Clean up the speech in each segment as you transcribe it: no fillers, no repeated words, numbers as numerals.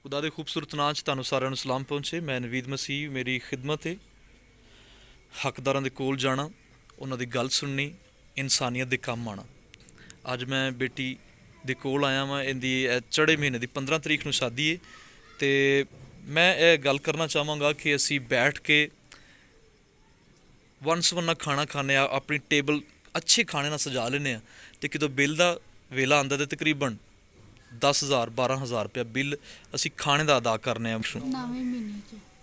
खुदा दे खूबसूरत नां च तुहानूं सारिਆਂ ਨੂੰ सलाम पहुंचे। मैं नवीद मसीह, मेरी खिदमत है हकदारां दे कोल जाना, उन्हां दी गल सुननी, इंसानियत दे कम आना। अज मैं बेटी दे कोल आया वां। इहदी चढ़े महीने की 15 तरीक नूं शादी है तो मैं ये गल करना चाहांगा कि असी बैठ के वन सवन्ना खाना खाने, अपनी टेबल अच्छे खाने नाल सजा लेने, तो कितों बिल का वेला आंदा तो तकरीबन 10,000 12,000 रुपया बिल असी खाने का अदा करने।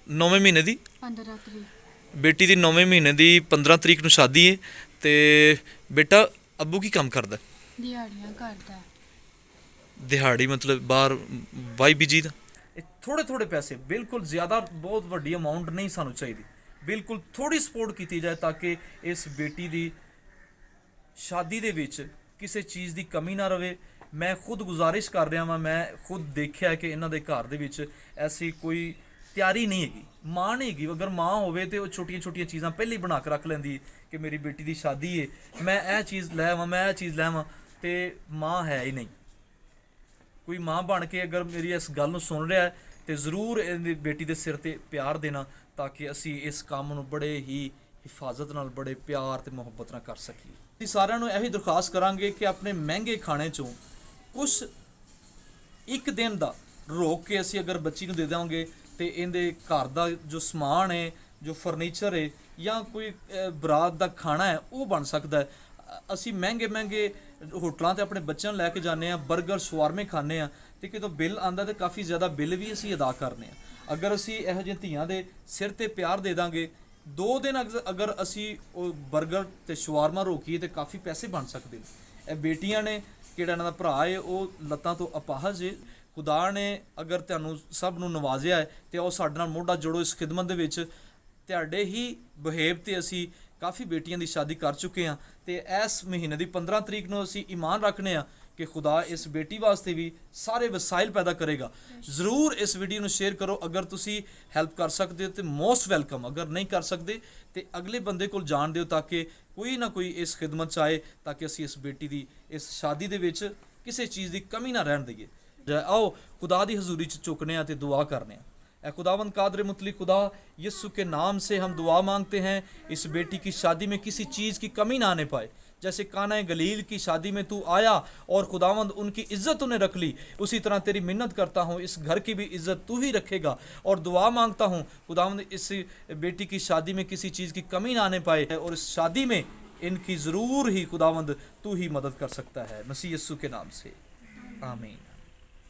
नौवें महीने की 15 तरीक बेटी की 9वें महीने की 15 तरीक नूं शादी है। तो बेटा अब्बू की काम करदा? दिहाड़ियां करदा। दिहाड़ी मतलब बाहर वाई बिजी दा? थोड़े थोड़े पैसे, बिल्कुल ज़्यादा बहुत वड्डी अमाउंट नहीं सानू चाहिए, बिल्कुल थोड़ी सपोर्ट की जाए ताकि इस बेटी की शादी दे विच किसी चीज़ की कमी ना रहे। मैं खुद गुजारिश कर रहा वां, मैं खुद देखिया कि इन्हां दे घर दे विच ऐसी कोई तैयारी नहीं हैगी। माँ नहीं हैगी, अगर माँ होवे तो वो छोटिया छोटिया चीज़ां पहले ही बना के रख लेंदी कि मेरी बेटी की शादी है, मैं यह चीज़ लै आवां, मैं यह चीज़ लै आवां। तो माँ है ही नहीं कोई। माँ बन के अगर मेरी इस गल नूं सुन रहा है तो ज़रूर इहदी बेटी के सिर ते प्यार देना, ताकि असी इस काम नूं बड़े ही हिफाजत नाल, बड़े प्यार ते मुहब्बत नाल कर सकीए। ਅਸੀਂ ਸਾਰਿਆਂ ਨੂੰ ਇਹੀ ਦਰਖਾਸਤ ਕਰਾਂਗੇ ਕਿ ਆਪਣੇ ਮਹਿੰਗੇ ਖਾਣੇ ਚੋਂ ਕੁਛ ਇੱਕ ਦਿਨ ਦਾ ਰੋਕ ਕੇ ਅਸੀਂ ਅਗਰ ਬੱਚੀ ਨੂੰ ਦੇ ਦੇਵਾਂਗੇ ਤੇ ਇਹਦੇ ਘਰ ਦਾ ਜੋ ਸਮਾਨ ਹੈ, ਜੋ ਫਰਨੀਚਰ ਹੈ ਜਾਂ ਕੋਈ ਬਰਾਤ ਦਾ ਖਾਣਾ ਹੈ ਉਹ ਬਣ ਸਕਦਾ ਹੈ। ਅਸੀਂ ਮਹਿੰਗੇ ਮਹਿੰਗੇ ਹੋਟਲਾਂ ਤੇ ਆਪਣੇ ਬੱਚਿਆਂ ਨੂੰ ਲੈ ਕੇ ਜਾਂਦੇ ਆ, 버ਗਰ ਸ਼ਵਾਰਮੇ ਖਾਂਦੇ ਆ ਤੇ ਕਿਤੋਂ ਬਿੱਲ ਆਂਦਾ ਤੇ ਕਾਫੀ ਜ਼ਿਆਦਾ ਬਿੱਲ ਵੀ ਅਸੀਂ ਅਦਾ ਕਰਨੇ ਆ। ਅਗਰ ਅਸੀਂ ਇਹੋ ਜਿਹੇ ਧੀਆਂ ਦੇ ਸਿਰ ਤੇ ਪਿਆਰ ਦੇ ਦਾਂਗੇ, 2 दिन अगर असी बर्गर तो शवारमा रोकीए तो काफ़ी पैसे बन सकते हैं। ਇਹ ਬੇਟੀਆਂ ਨੇ ਕਿਹੜਾ ਇਹਨਾਂ ਦਾ ਭਰਾ ਹੈ ਉਹ ਲੱਤਾਂ ਤੋਂ ਅਪਾਹਜ ਹੈ। ਖੁਦਾ ਨੇ ਅਗਰ ਤੁਹਾਨੂੰ ਸਭ ਨੂੰ ਨਵਾਜ਼ਿਆ ਹੈ ਤੇ ਉਹ ਸਾਡੇ ਨਾਲ ਮੋਢਾ ਜੋੜੋ ਇਸ ਖਿਦਮਤ ਦੇ ਵਿੱਚ। ਤੁਹਾਡੇ ਹੀ ਬਿਹੇਵ ਤੇ ਅਸੀਂ ਕਾਫੀ ਬੇਟੀਆਂ ਦੀ ਸ਼ਾਦੀ ਕਰ ਚੁੱਕੇ ਹਾਂ ਤੇ ਇਸ ਮਹੀਨੇ ਦੀ 15 ਤਰੀਕ ਨੂੰ ਅਸੀਂ ਈਮਾਨ ਰੱਖਨੇ ਆ कि खुदा इस बेटी वास्ते भी सारे वसाइल पैदा करेगा। ज़रूर इस वीडियो में शेयर करो। अगर तुसी हैल्प कर सकते हो तो मोस्ट वेलकम, अगर नहीं कर सकते तो अगले बंदे को जान दिओ ताकि कोई ना कोई इस खिदमत च आए, ताकि असी इस बेटी की इस शादी दे विच किसी चीज़ की कमी ना रहन दईए। आओ खुदा की हजूरी च चुकने ते दुआ करने। ए खुदावंद कादर मुतली खुदा, यीशु के नाम से हम दुआ मांगते हैं, इस बेटी की शादी में किसी चीज़ की कमी ना आने पाए। जैसे काना गलील की शादी में तू आया और खुदावंद उनकी इज़्ज़त उन्हें रख ली, उसी तरह तेरी मिन्नत करता हूँ इस घर की भी इज़्ज़त तू ही रखेगा। और दुआ मांगता हूँ खुदावंद इस बेटी की शादी में किसी चीज़ की कमी ना आने पाए, और इस शादी में इनकी ज़रूर ही खुदावंद तू ही मदद कर सकता है। मसीह यीशु के नाम से आमीन।